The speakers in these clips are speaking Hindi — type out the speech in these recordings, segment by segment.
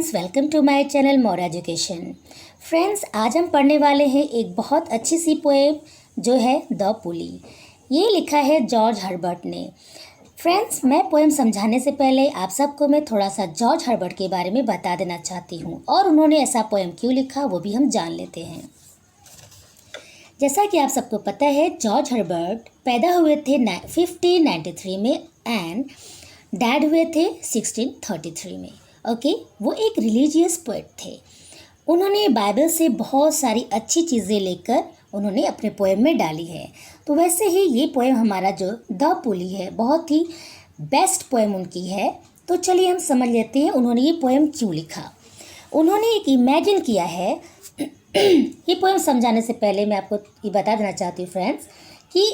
Friends, welcome to my channel more education. Friends, आज हम पढ़ने वाले हैं एक बहुत अच्छी सी पोएम जो है द पुली। ये लिखा है जॉर्ज हर्बर्ट ने। फ्रेंड्स, मैं पोएम समझाने से पहले आप सबको मैं थोड़ा सा जॉर्ज हर्बर्ट के बारे में बता देना चाहती हूँ और उन्होंने ऐसा पोएम क्यों लिखा वो भी हम जान लेते हैं। जैसा कि आप सबको पता है, जॉर्ज हर्बर्ट पैदा हुए थे 1593 में एंड डैड हुए थे 1633 में। ओके, वो एक रिलीजियस पोएट थे। उन्होंने बाइबल से बहुत सारी अच्छी चीज़ें लेकर उन्होंने अपने पोएम में डाली है। तो वैसे ही ये पोएम हमारा जो द पुली है बहुत ही बेस्ट पोएम उनकी है। तो चलिए हम समझ लेते हैं उन्होंने ये पोएम क्यों लिखा। उन्होंने एक इमेजिन किया है ये पोएम समझाने से पहले मैं आपको ये बता देना चाहती हूँ फ्रेंड्स कि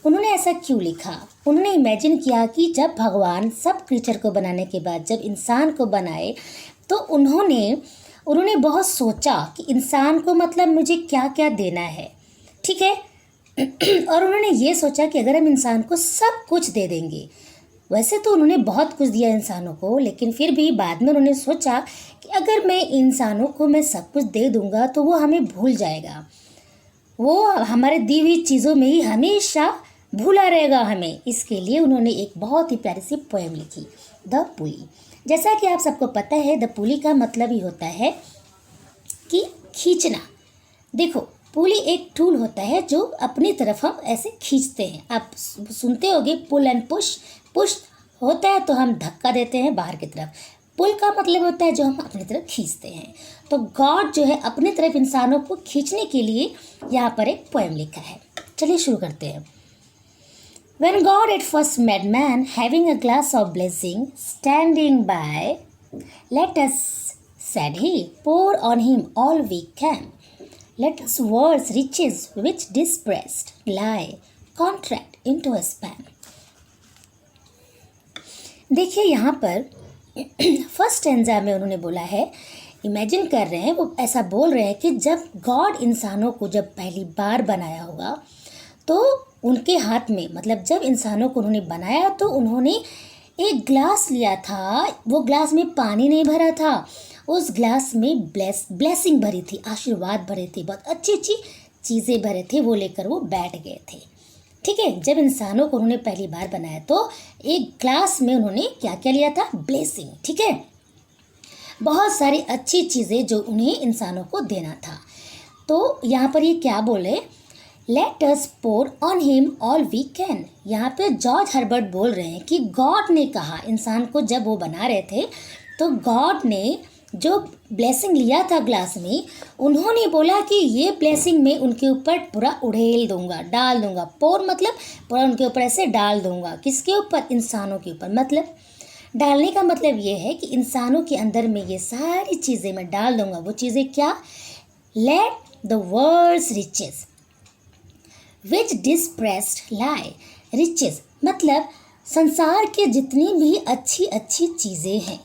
उन्होंने ऐसा क्यों लिखा। उन्होंने इमेजिन किया कि जब भगवान सब क्रीचर को बनाने के बाद जब इंसान को बनाए तो उन्होंने बहुत सोचा कि इंसान को मतलब मुझे क्या क्या देना है, ठीक है। और उन्होंने ये सोचा कि अगर हम इंसान को सब कुछ दे देंगे, वैसे तो उन्होंने बहुत कुछ दिया इंसानों को, लेकिन फिर भी बाद में उन्होंने सोचा कि अगर मैं इंसानों को मैं सब कुछ दे दूंगा तो वो हमें भूल जाएगा, वो हमारे दी हुई चीज़ों में ही हमेशा भूला रहेगा हमें। इसके लिए उन्होंने एक बहुत ही प्यारी सी पोएम लिखी द पुली। जैसा कि आप सबको पता है, द पुली का मतलब ही होता है कि खींचना। देखो, पुली एक टूल होता है जो अपनी तरफ हम ऐसे खींचते हैं। आप सुनते होगे पुल एंड पुश। पुश होता है तो हम धक्का देते हैं बाहर की तरफ, पुल का मतलब होता है जो हम अपनी तरफ खींचते हैं। तो गॉड जो है अपनी तरफ इंसानों को खींचने के लिए यहाँ पर एक पोएम लिखा है। चलिए शुरू करते हैं। When God at first made man, having a glass of blessing standing by, let us, said he, pour on him all we can. Let us world's riches which dispersed lie, contract into a span. देखिए यहाँ पर फर्स्ट स्टैंजा में उन्होंने बोला है, इमेजिन कर रहे हैं, वो ऐसा बोल रहे हैं कि जब गॉड इंसानों को जब पहली बार बनाया होगा तो उनके हाथ में, मतलब जब इंसानों को उन्होंने बनाया तो उन्होंने एक ग्लास लिया था। वो ग्लास में पानी नहीं भरा था, उस ग्लास में ब्लेसिंग भरी थी, आशीर्वाद भरे थे, बहुत अच्छी अच्छी चीज़ें भरे थे, वो लेकर वो बैठ गए थे, ठीक है। जब इंसानों को उन्होंने पहली बार बनाया तो एक ग्लास में उन्होंने क्या क्या लिया था, ब्लेसिंग, ठीक है, बहुत सारी अच्छी चीज़ें जो उन्हें इंसानों को देना था। तो यहाँ पर ये क्या बोले, let us pour on him all we can. यहाँ पे जॉर्ज हर्बर्ट बोल रहे हैं कि गॉड ने कहा इंसान को, जब वो बना रहे थे तो गॉड ने जो ब्लेसिंग लिया था ग्लास में, उन्होंने बोला कि ये ब्लेसिंग मैं उनके ऊपर पूरा उड़ेल दूंगा, डाल दूंगा। पोर मतलब पूरा उनके ऊपर ऐसे डाल दूंगा। किसके ऊपर? इंसानों के ऊपर। मतलब डालने का मतलब ये है कि इंसानों के अंदर में ये सारी चीज़ें मैं डाल दूंगा। वो चीज़ें क्या? Let the world's riches which dispersed lie. Riches मतलब संसार के जितनी भी अच्छी अच्छी चीज़ें हैं,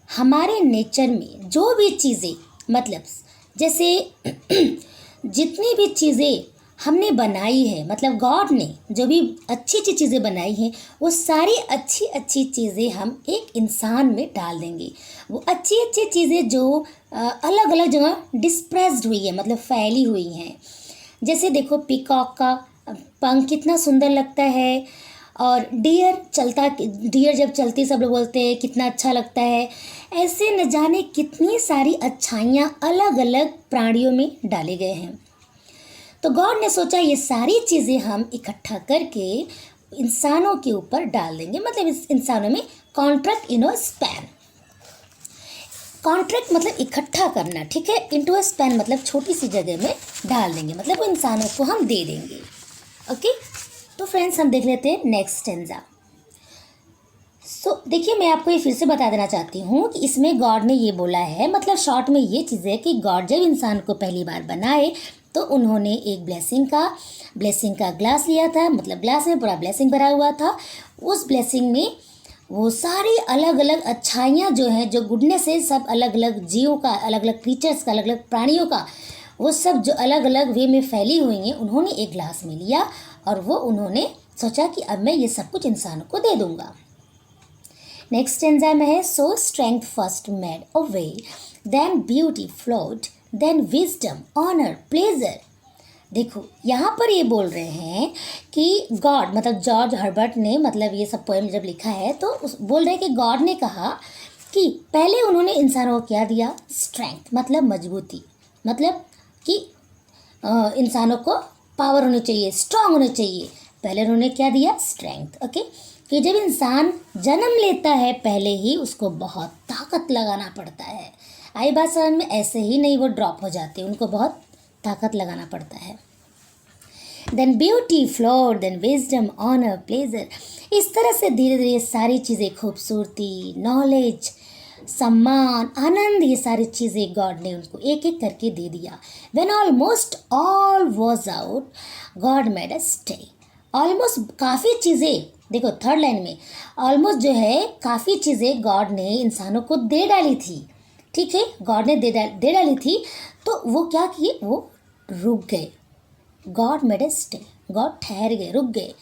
हमारे नेचर में जो भी चीज़ें, मतलब जैसे जितनी भी चीज़ें हमने बनाई है, मतलब गॉड ने जो भी अच्छी अच्छी चीज़ें बनाई हैं, वो सारी अच्छी अच्छी चीज़ें हम एक इंसान में डाल देंगे। वो अच्छी अच्छी चीज़ें जो अलग अलग जगह डिस्प्रेस्ड हुई है, मतलब फैली हुई हैं। जैसे देखो, पीकॉक का पंख कितना सुंदर लगता है, और डियर जब चलती सब लोग बोलते हैं कितना अच्छा लगता है। ऐसे न जाने कितनी सारी अच्छाइयाँ अलग अलग प्राणियों में डाले गए हैं। तो गॉड ने सोचा ये सारी चीज़ें हम इकट्ठा करके इंसानों के ऊपर डाल देंगे, मतलब इस इंसानों में contract in a span. Contract मतलब इकट्ठा करना, ठीक है। इनटू अ स्पैन मतलब छोटी सी जगह में डाल देंगे, मतलब वो इंसानों को हम दे देंगे। ओके, तो फ्रेंड्स हम देख लेते हैं नेक्स्ट स्टैंजा। देखिए, मैं आपको ये फिर से बता देना चाहती हूँ कि इसमें गॉड ने ये बोला है, मतलब शॉर्ट में ये चीज़ है कि गॉड जब इंसान को पहली बार बनाए तो उन्होंने एक ब्लेसिंग का ग्लास लिया था, मतलब ग्लास में पूरा ब्लेसिंग भरा हुआ था। उस ब्लेसिंग में वो सारी अलग अलग अच्छाइयाँ जो हैं, जो गुडनेस है, सब अलग अलग जीवों का, अलग अलग क्रीचर्स का, अलग अलग प्राणियों का, वो सब जो अलग अलग वे में फैली हुई हैं, उन्होंने एक ग्लास में लिया और वो उन्होंने सोचा कि अब मैं ये सब कुछ इंसानों को दे दूँगा। नेक्स्ट स्टेंजा में है so strength first made a way then beauty flowed then wisdom honour pleasure. देखो यहाँ पर ये बोल रहे हैं कि गॉड मतलब जॉर्ज हर्बर्ट ने मतलब ये सब पोएम जब लिखा है तो बोल रहे हैं कि गॉड ने कहा कि पहले उन्होंने इंसानों को क्या दिया, स्ट्रेंथ मतलब मजबूती, मतलब कि इंसानों को पावर होनी चाहिए, स्ट्रांग होने चाहिए। पहले उन्होंने क्या दिया, स्ट्रेंथ। ओके, कि जब इंसान जन्म लेता है पहले ही उसको बहुत ताकत लगाना पड़ता है। आई बात समझ में? ऐसे ही नहीं वो ड्रॉप हो जाते, उनको बहुत ताकत लगाना पड़ता है। Then beauty flowed then wisdom honour pleasure. इस तरह से धीरे धीरे ये सारी चीज़ें, खूबसूरती, नॉलेज, सम्मान, आनंद, ये सारी चीज़ें गॉड ने उनको एक एक करके दे दिया। When almost all was out God made a stay. Almost काफ़ी चीज़ें, देखो थर्ड लाइन में ऑलमोस्ट जो है काफ़ी चीज़ें गॉड ने इंसानों को दे डाली थी। ठीक है, गॉड ने दे डाली थी, तो वो क्या किए, वो रुक गए। God made a stay, God ठहर गए, रुक गए।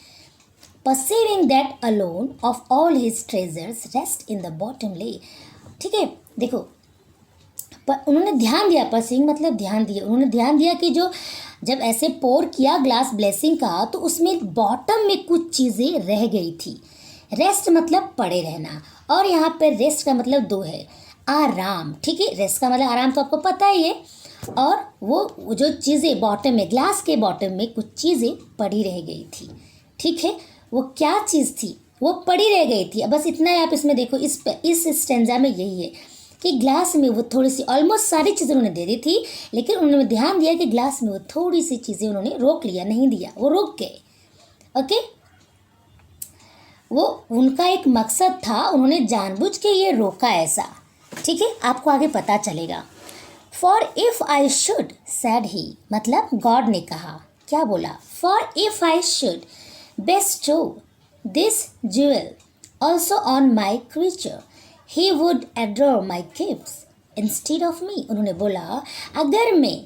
perceiving that alone of all his treasures rest in the bottom lay। ठीक है, देखो पर उन्होंने ध्यान दिया, परसीविंग मतलब ध्यान दिया, उन्होंने ध्यान दिया कि जो जब ऐसे पोर किया ग्लास ब्लेसिंग का तो उसमें बॉटम में कुछ चीज़ें रह गई थी। रेस्ट मतलब पड़े रहना, और यहाँ पे रेस्ट का मतलब दो है, आराम। ठीक है, रेस्ट का मतलब आराम तो आपको पता ही है। और वो जो चीज़ें बॉटम में, ग्लास के बॉटम में कुछ चीज़ें पड़ी रह गई थी। ठीक है, वो क्या चीज़ थी, वो पड़ी रह गई थी। बस इतना ही आप इसमें देखो, इस स्टेंजा में यही है कि ग्लास में वो थोड़ी सी, ऑलमोस्ट सारी चीज़ें उन्होंने दे दी थी, लेकिन उन्होंने ध्यान दिया कि ग्लास में वो थोड़ी सी चीज़ें उन्होंने रोक लिया, नहीं दिया, वो रुक गए। ओके, वो उनका एक मकसद था, उन्होंने जानबूझ के ये रोका ऐसा। ठीक है, आपको आगे पता चलेगा। For if I should said he, मतलब गॉड ने कहा, क्या बोला, for if I should bestow this jewel also on my creature, he would adore my gifts instead of me। उन्होंने बोला अगर मैं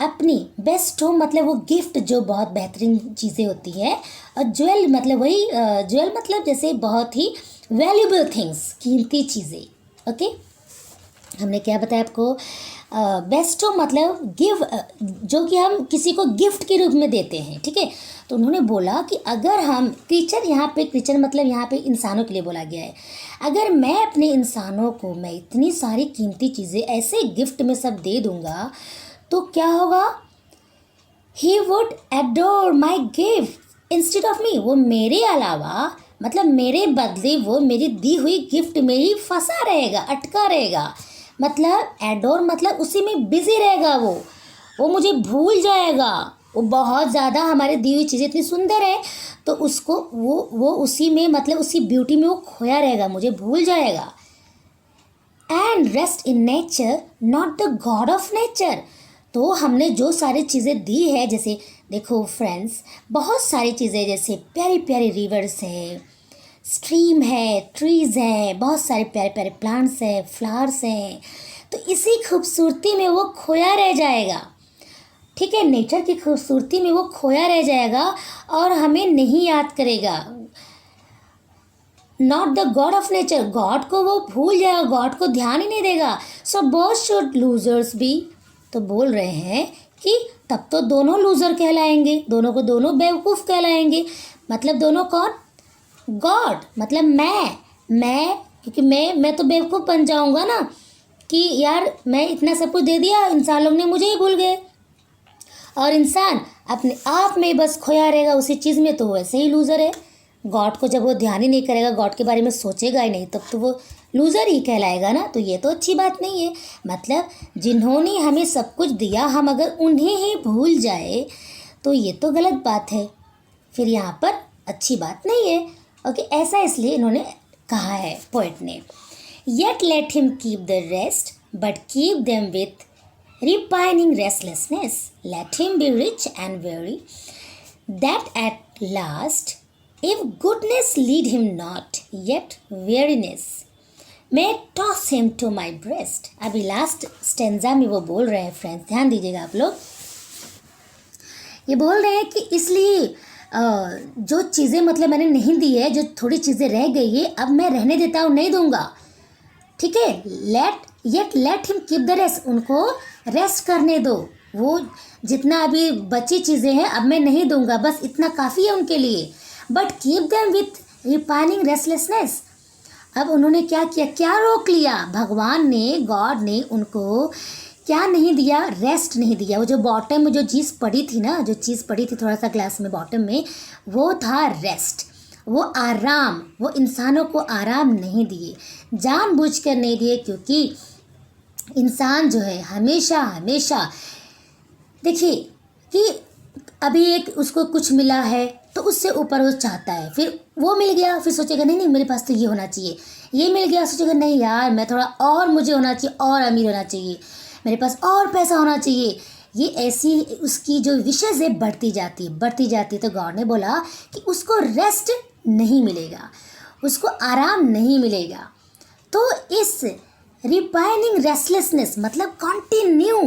अपनी बेस्टो मतलब वो गिफ्ट जो बहुत बेहतरीन चीज़ें होती है, और ज्वेल मतलब वही ज्वेल मतलब जैसे बहुत ही वैल्यूबल थिंग्स, कीमती चीज़ें। ओके, हमने क्या बताया आपको, बेस्टो मतलब गिव, जो कि हम किसी को गिफ्ट के रूप में देते हैं। ठीक है, तो उन्होंने बोला कि अगर हम क्रीचर, यहाँ पे क्रीचर मतलब यहाँ पे इंसानों के लिए बोला गया है, अगर मैं अपने इंसानों को मैं इतनी सारी कीमती चीज़ें ऐसे गिफ्ट में सब दे दूँगा तो क्या होगा, he would adore my gift instead of me. वो मेरे अलावा मतलब मेरे बदले वो मेरी दी हुई गिफ्ट में ही फंसा रहेगा, अटका रहेगा। मतलब एडोर मतलब उसी में बिजी रहेगा, वो मुझे भूल जाएगा। वो बहुत ज़्यादा हमारे दी हुई चीज़ें इतनी सुंदर है तो उसको वो उसी में मतलब उसी ब्यूटी में वो खोया रहेगा, मुझे भूल जाएगा। And rest in nature not the God of nature. तो हमने जो सारी चीज़ें दी है, जैसे देखो फ्रेंड्स, बहुत सारी चीज़ें, जैसे प्यारी प्यारी रिवर्स है, स्ट्रीम है, ट्रीज़ हैं, बहुत सारे प्यारे प्यारे प्लांट्स हैं, फ्लावर्स हैं, तो इसी खूबसूरती में वो खोया रह जाएगा। ठीक है, नेचर की खूबसूरती में वो खोया रह जाएगा और हमें नहीं याद करेगा। Not the God of nature, God को वो भूल जाएगा, गॉड को ध्यान ही नहीं देगा। So both should losers be. तो बोल रहे हैं कि तब तो दोनों लूज़र कहलाएंगे, दोनों को दोनों बेवकूफ़ कहलाएंगे। मतलब दोनों कौन, गॉड मतलब मैं क्योंकि मैं तो बेवकूफ़ बन जाऊंगा ना कि यार मैं इतना सब कुछ दे दिया, इंसान लोग ने मुझे ही भूल गए। और इंसान अपने आप में बस खोया रहेगा उसी चीज़ में, तो वैसे ही लूज़र है। गॉड को जब वो ध्यान ही नहीं करेगा, गॉड के बारे में सोचेगा ही नहीं, तब तो वो लूज़र ही कहलाएगा ना। तो ये तो अच्छी बात नहीं है। मतलब जिन्होंने हमें सब कुछ दिया, हम अगर उन्हें ही भूल जाए तो ये तो गलत बात है, फिर यहाँ पर अच्छी बात नहीं है। ओके, ऐसा इसलिए इन्होंने कहा है पोएट ने। Yet let him keep the rest but keep them with repining restlessness, let him be rich and weary, that at last, if goodness lead him not, yet weariness may toss him to my breast। अभी लास्ट स्टेंजा में वो बोल रहे हैं फ्रेंड्स, ध्यान दीजिएगा आप लोग। ये बोल रहे हैं कि इसलिए जो चीज़ें मतलब मैंने नहीं दी है, जो थोड़ी चीज़ें रह गई है, अब मैं रहने देता हूँ, नहीं दूंगा, ठीक है। Let him keep the rest, उनको रेस्ट करने दो, वो जितना अभी बची चीज़ें हैं अब मैं नहीं दूंगा, बस इतना काफ़ी है उनके लिए। But keep them with repining restlessness. अब उन्होंने क्या किया, क्या रोक लिया, भगवान ने, गॉड ने उनको क्या नहीं दिया, रेस्ट नहीं दिया। वो जो बॉटम में जो चीज़ पड़ी थी ना, जो चीज़ पड़ी थी थोड़ा सा ग्लास में बॉटम में, वो था रेस्ट, वो आराम। वो इंसानों को आराम नहीं दिए, जानबूझकर नहीं दिए, क्योंकि इंसान जो है हमेशा हमेशा, देखिए कि अभी एक उसको कुछ मिला है तो उससे ऊपर वो चाहता है, फिर वो मिल गया फिर सोचेगा नहीं नहीं मेरे पास तो ये होना चाहिए, ये मिल गया सोचेगा नहीं यार मैं थोड़ा और, मुझे होना चाहिए, और अमीर होना चाहिए, मेरे पास और पैसा होना चाहिए। ये ऐसी उसकी जो विशेष है बढ़ती जाती है, बढ़ती जाती है। तो गॉड ने बोला कि उसको रेस्ट नहीं मिलेगा, उसको आराम नहीं मिलेगा। तो इस रिपाइनिंग रेस्टलेसनेस मतलब कंटिन्यू,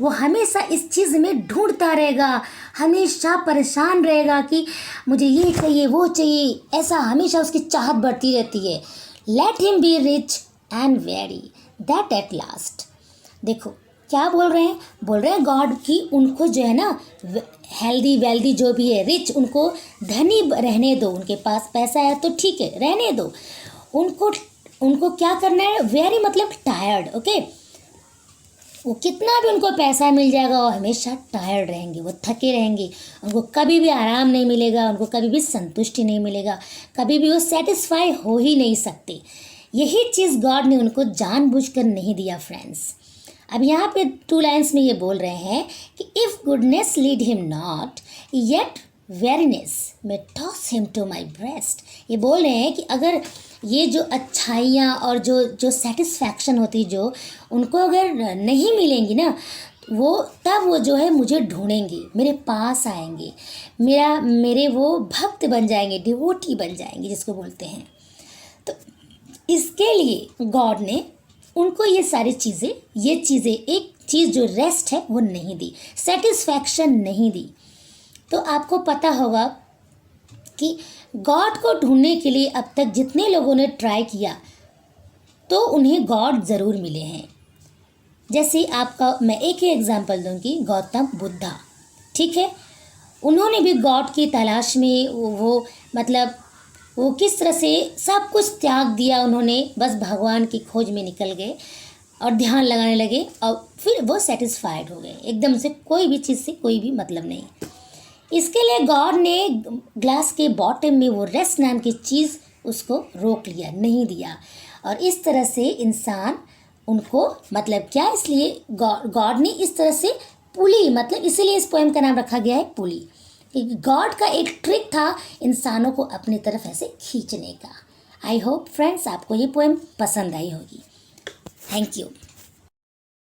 वो हमेशा इस चीज़ में ढूंढता रहेगा, हमेशा परेशान रहेगा कि मुझे ये चाहिए वो चाहिए, ऐसा हमेशा उसकी चाहत बढ़ती रहती है। Let him be rich and very that at last. देखो क्या बोल रहे हैं, बोल रहे हैं गॉड की उनको जो है ना हेल्दी वेल्दी जो भी है, रिच, उनको धनी रहने दो, उनके पास पैसा है तो ठीक है रहने दो, उनको क्या करना है, वेरी मतलब टायर्ड, ओके। वो कितना भी उनको पैसा मिल जाएगा वो हमेशा टायर्ड रहेंगे, वो थके रहेंगे, उनको कभी भी आराम नहीं मिलेगा, उनको कभी भी संतुष्टि नहीं मिलेगा, कभी भी वो सेटिस्फाई हो ही नहीं सकते। यही चीज़ गॉड ने उनको जानबूझकर नहीं दिया फ्रेंड्स। अब यहाँ पे 2 लाइन्स में ये बोल रहे हैं कि if goodness lead him not yet weariness में toss him to my breast. ये बोल रहे हैं कि अगर ये जो अच्छाइयाँ और जो सेटिस्फैक्शन होती जो उनको अगर नहीं मिलेंगी ना, वो तब वो जो है मुझे ढूंढेंगे, मेरे पास आएंगे, मेरे वो भक्त बन जाएंगे, डिवोटी बन जाएंगे जिसको बोलते हैं। तो इसके लिए गॉड ने उनको ये सारी चीज़ें, ये चीज़ें, एक चीज़ जो रेस्ट है वो नहीं दी, सेटिस्फैक्शन नहीं दी। तो आपको पता होगा कि गॉड को ढूंढने के लिए अब तक जितने लोगों ने ट्राई किया तो उन्हें गॉड ज़रूर मिले हैं। जैसे आपका मैं एक ही एग्जांपल दूंगी, गौतम बुद्धा, ठीक है, उन्होंने भी गॉड की तलाश में वो मतलब वो किस तरह से सब कुछ त्याग दिया उन्होंने, बस भगवान की खोज में निकल गए और ध्यान लगाने लगे और फिर वो सेटिस्फाइड हो गए एकदम से, कोई भी चीज़ से कोई भी मतलब नहीं। इसके लिए गॉड ने ग्लास के बॉटम में वो रेस्ट नाम की चीज़ उसको रोक लिया, नहीं दिया। और इस तरह से इंसान उनको मतलब क्या, इसलिए गॉड ने इस तरह से पुली, मतलब इसीलिए इस पोएम का नाम रखा गया है पुली। गॉड का एक ट्रिक था इंसानों को अपनी तरफ ऐसे खींचने का। आई होप फ्रेंड्स आपको ये पोएम पसंद आई होगी। Thank you.